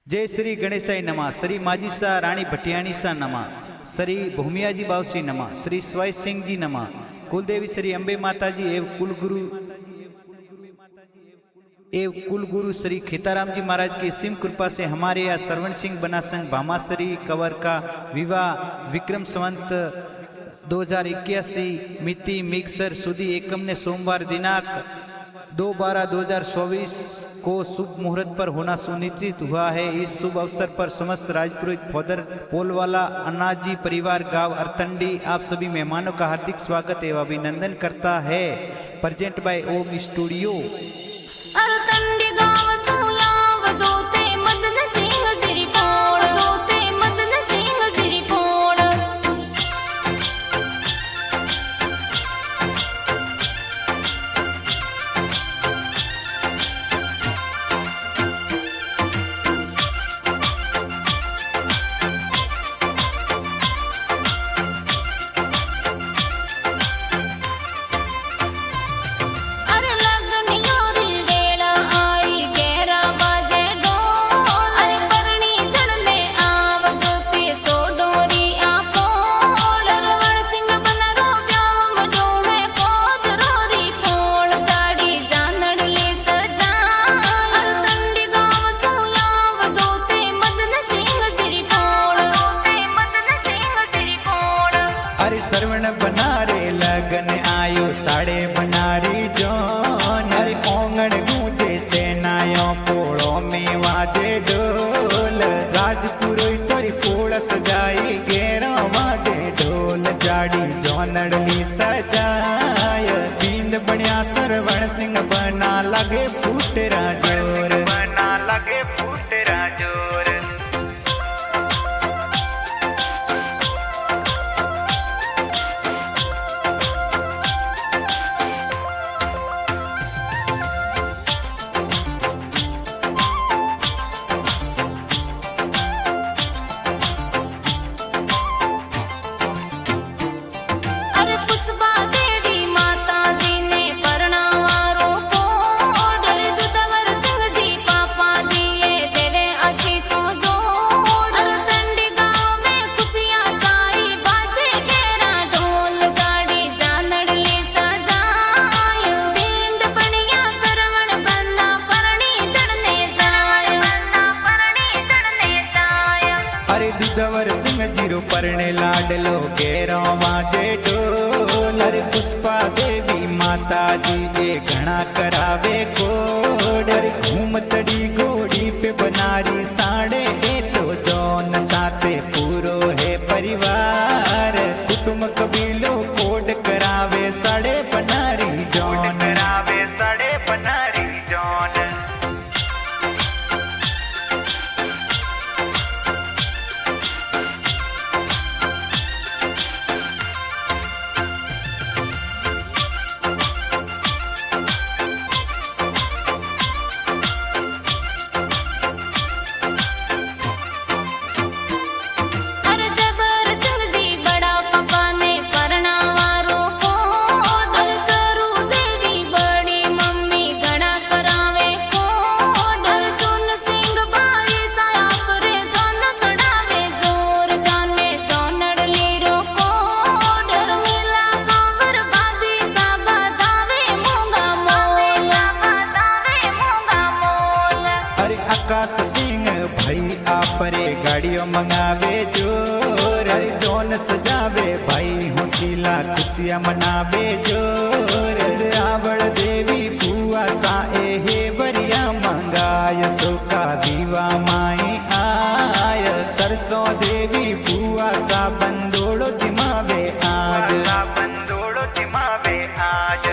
जय श्री गणेशाय नमः। श्री माजी शाह रानी भटियाणी शाह नमः। श्री भूमियाजी बावसी नमः। श्री स्वाय सिंह जी नमः। कुलदेवी श्री अंबे माता जी एवं कुलगुरु श्री खीताराम जी महाराज की सिम कृपा से हमारे यहाँ श्रवण सिंह बना संघ भामाश्री कंवर का विवाह विक्रम संवत 2081 मिति मिक्सर सुधी एकम ने सोमवार दिनांक 2/12/2024 को शुभ मुहूर्त पर होना सुनिश्चित हुआ है। इस शुभ अवसर पर समस्त राजपुरोहित फॉदर पोलवाला अन्नाजी परिवार गांव अरतंडी आप सभी मेहमानों का हार्दिक स्वागत एवं अभिनंदन करता है। Present by Om studio. अरतंडी गांव सोयाव जोते मदन सिंह जिरीकोण जोते मदन सिंह जिरीकोण। अरे लगन योरी वेला आई गहरा बाजे ढोल। अरे परणी झड़ने आव जोते सो डोरी आपोल। श्रवण सिंह बनरो ब्याम डोहे पोद रोरी पोल। जाड़ी जानड़ ले सजाय अरतंडी गांव सोयाव जोते मदन सिंह जिरीकोण जोते मदन सिंह जिरीकोण। अरे श्रवण बनारे लगन आयो साड़े बनारी जोन। अरे ओंगण गूंजे सेनायों पोड़ो में वाजे ढोल। राजपुरोहित तोरी पोड़ सजाई गेरा वाजे ढोल। जाड़ी जोनड़ली सजाय बींद बनिया श्रवण सिंह बना लगे फूटरा जोर बना लगे फूटरा जोर। अरे पुष्पा देवी माता जी ने परणावारो पोड। अरे दुधवर सिंह जी पापा जी ये देवे आशीषों जोर। अरतंडी गांव में खुशियां साई बाजे घेरा ढोल। जाड़ी जानड़ ले सजाय बींद बनिया श्रवण बन्ना परणी चढ़ने जाय बन्ना परणी चढ़ने जाय। अरे दुधवर सिंह जीरो परणे लाडलो गेरो वाजे ढोल। अरे पुष्पा देवी माता जी ये घना करावे कोड। अरे घूमतड़ी घोड़ी पे बनारी साड़े ए तो जोन साथे पूरो है परिवार। कुटुंब कबीलो कोड करावे साड़े बनारी जोन करावे साड़े बनारी जोन। अरे जबर सिंह जी बड़ा पापा ने परणावारो पोड। अरे सरू देवी बड़ी मम्मी घड़ा करावे कोड। अरे सुन सिंह भाई सायाप रे जोन चढ़ावे जोर। जाने जोनड़ लीरो कोड। अरे मिला गोबर बादी सा बतावे मूंगा मोल बतावे मूंगा मोल। अरे आकाश सिंह भाई आपरे गाड़ियों मंगावे जोर। अरे जोन सजावे भाई होशीला खुशियां मनावे जोर। रावण देवी बुआ सा हे बरिया मंगाय सोका दीवा माई आय। सरसों देवी बुआ सा बंदोड़ो जिमावे आज बंदोड़ो जिमावे आज।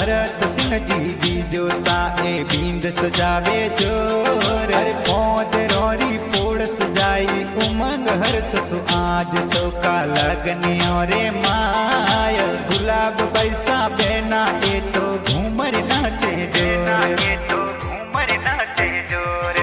भरत सिंह जी बीजो साए बींद सजावे जोर पौध रोरी पोड़ सजाई उमंग हर्ष सु आज सो का लगनियो रे माय गुलाब बैसा बेना ए तो घूमर नाचे जोर घूमर नाचे जोर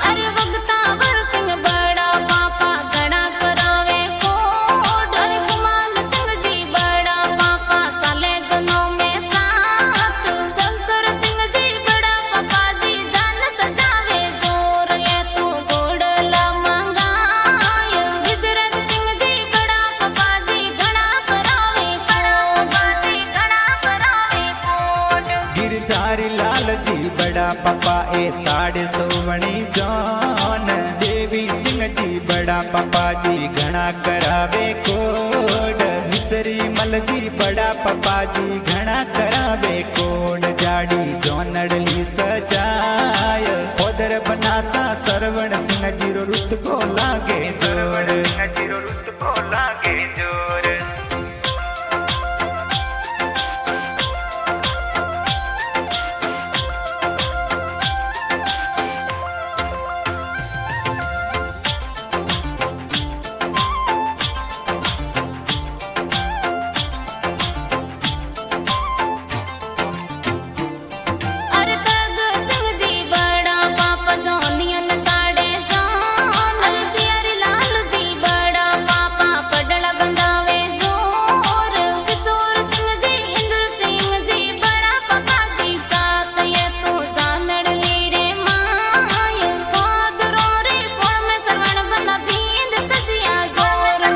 अरे वक्तावर सिंह बड़ा पापा गणा करावे कोड अरे गुमान सिंह जी बड़ा पापा साले जनों में साथ शंकर सिंह जी बड़ा पापा जी जान सजावे जोर ये तू गोड़ला मंगाय विजरज सिंह जी बड़ा पापा जी गणा करावे कोड गिरधारी लाल जी बड़ा पापा ए साढ़े सोवणी जौन देवी सिंह जी बड़ा पापा जी घना करावे कोड मिसरी मल जी बड़ा पापा जी घना करावे कोड जाड़ी जोनड़ली सजाय ओदर बनासा सरवण सिंह जीरो रुत को लागे जोर जीरो रुत को लागे जोर अरे तग सिंह जी बड़ा पापा जोनियन साड़े जान प्यारी लाल जी बड़ा पापा पडड़ा बंधावे जोर किशोर सिंह जी इंद्र सिंह जी बड़ा पापा जी साथ ये तो जानड़ ली रे माय पादरो रे पोड़ में सरवण बंदा बींद सजिया जोर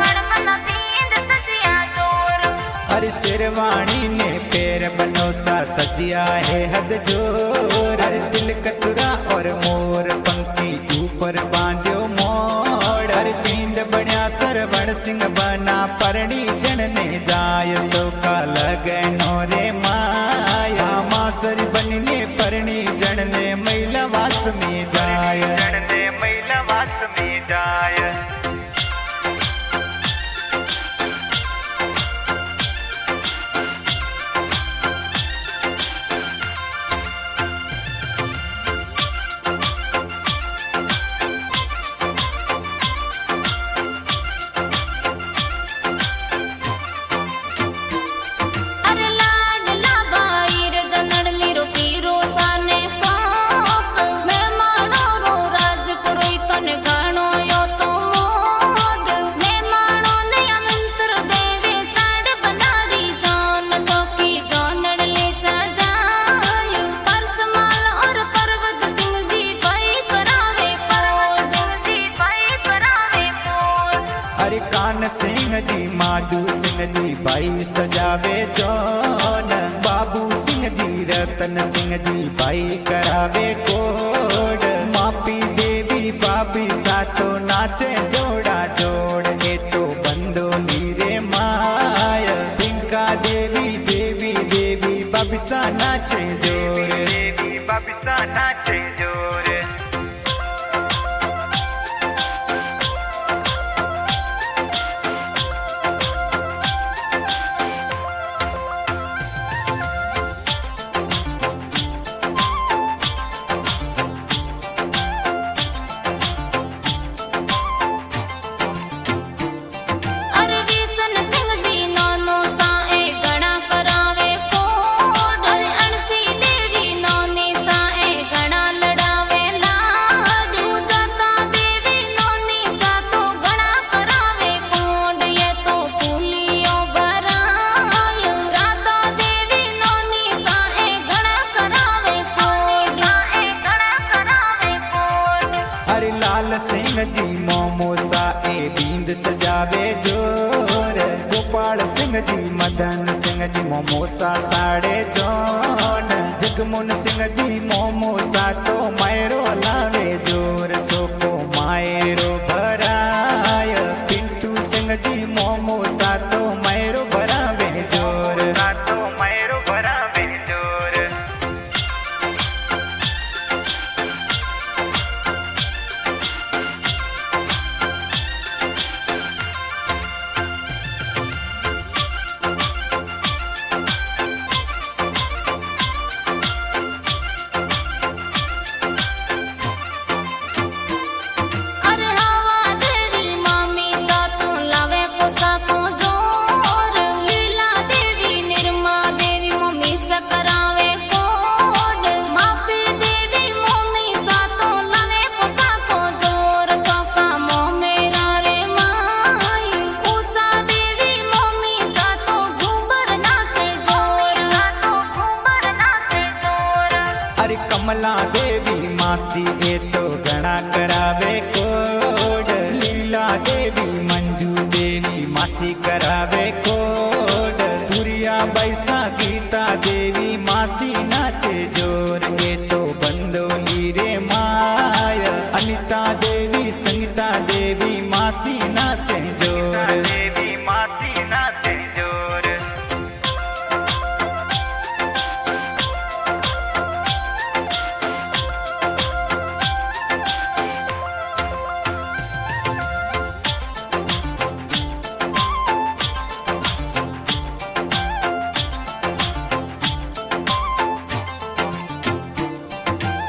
अरे शेरवाणी ने पैर बनोसा सजिया है हद जोर अरे दिल कतुरा और मोर पंक्ति ऊपर बांध्यो मोड़ अरे बींद बण्या सरवण सिंह बना परणी जन ने जाय सौका लगनो रे माया मासरी बनने परणी जन ने महिला वास में जाय महिला वास में जाय अरे लाडला बाईर जनडली रो पीरो साने चौक मैं मानो रो राज पुरोई तने गाणो यो तो मोद मैं मानो ने अनंतर देवे साड बनारी जान सोकी जानडली सजाय परसमाल और पर्वत सिंह जी भाई करावे कोड अरे कान सिंह जी माधु सिंह जी भाई सजावे जौन बाबू सिंह जी रतन सिंह जी भाई करावे कोड मापी देवी बाबी सातो नाचे जोड़ा जोड़ ए तो बंदो नीरे माय पिंका देवी देवी देवी बाबिसा नाचे जोर देवी बाबिसा नाचे जोर अरे विसन सिंह जी नानो साए गणा करावे कोड अरे अणसी देवी नौनी साए गणा लड़ावे लाडू जाता देवी नौनी सा तो गणा करावे कोड ये तो फूलियो भराय राधा देवी नौनी साए गणा करावे कोड अरे लाल सिंह जी मोमोसा ए बींद सजावे जोर गोपाल सिंह जी मदन सिंह जी मोमोसा साड़े जोन जगमुन सिंह जी मोमोसा तो मायरो लावे जोर सोको मायरो भराय पिंटू सिंह जी बाला देवी मासी ए तो घना करावे कोड। लीला देवी मंजू देवी मासी करावे कोड। पुरिया बैसा गीता देवी मासी नाचे जोर ए तो बंदोली रे माय। अनिता देवी संगीता देवी मासी नाचे जोर। देवी मासी नाचे जोर।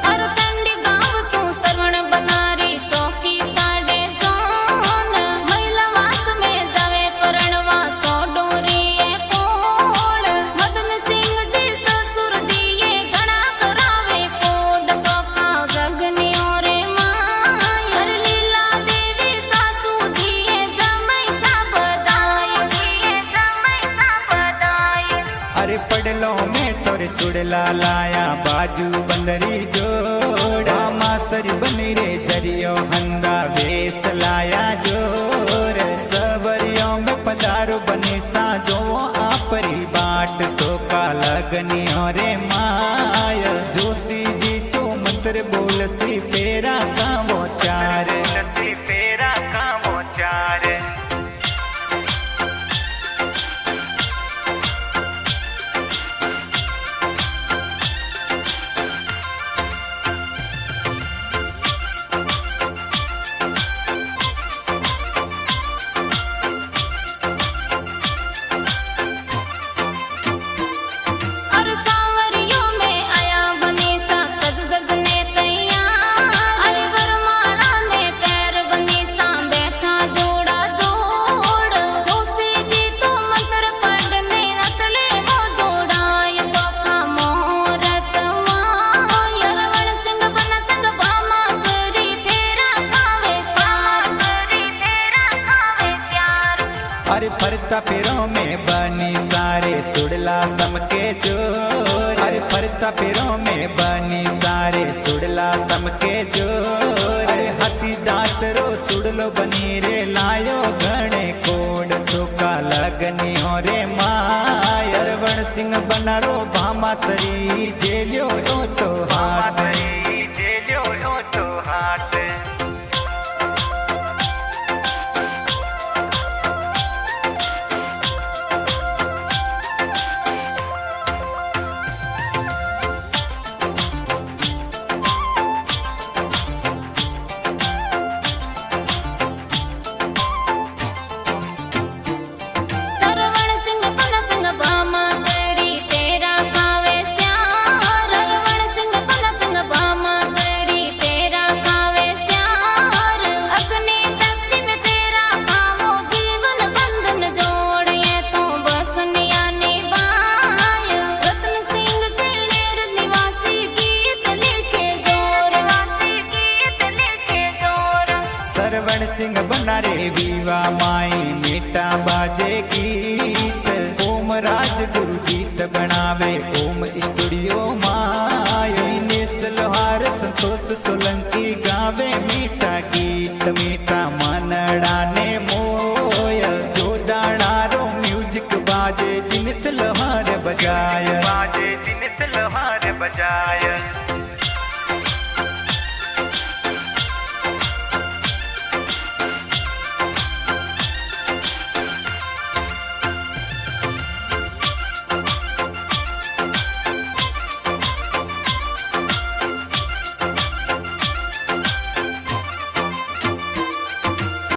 अरतंडी गांव सु सरवण बनारी सोकी साडे जोन। महिला वास में जावे परણवा सो डोरीए पोळ। मदन सिंह जी ससुर जी ये घना करावे कोड। सोका गगनियो रे माय। हर लीला देवी सासू जी ये जमाई सा बधाई। अरे पडलो में तोरे सुडला लाया बाजू बंदरी जोड़ा। मासरी बनी रे जरियो हंदा वेस लाया जोर। सवरियों में पधारो बनी साजो आपरी बाट। सोका लगनियो रे माय। जोशी जी तो मंत्र बोल सी फेरा कामो चार। फेरा कामो चार। और सांवरियों में आया बनीसा सज जजने तैयार। अरे बरमाड़ा ने पैर बनीसा बैठा जोड़ा जोड़। जोशी जी तो मंत्र पढ़ने अतले वो जोड़ा। ये सोखा मोहरत माय। रवण सिंह बन संग भामा सरी फेरा खावे स्यार। अरे फरता पेरों में बनी सारे सुडला समके जोर। अरे फरता पेरों में बनी सारे सुडला समके जोर। अरे हाथी दांत रो सुडलो बनी रे लायो घणे कोड। सोका लगनी हो रे माय। सरवण सिंह बनारो भामा सरी जेलियो यो तो हाथ। जेलियो यो तो हाथ। सरवण सिंह बन संग भामा सरी फेरा खावे स्यार। सरवण सिंह बन संग भामा सरी फेरा खावे स्यार। अग्नि साक्षी में फेरा खावो जीवन बंधन जोड़िए तो बसनिया निभाय। रत्न सिंह सेनेर निवासी गीत लिखे जोर। सरवण सिंह बना रे वीवा माई मीठा बाजे गीत। ओम राज गुरु गीत बनावे ओम स्टूडियो माई। नेस लोहार संतोष सोलंकी गावे मीठा गीत। मीठा मनड़ा ने मोय। जो दाणारो म्यूजिक बाजे जिनस लोहार बजाय। बाजे जिनस लोहार बजाय।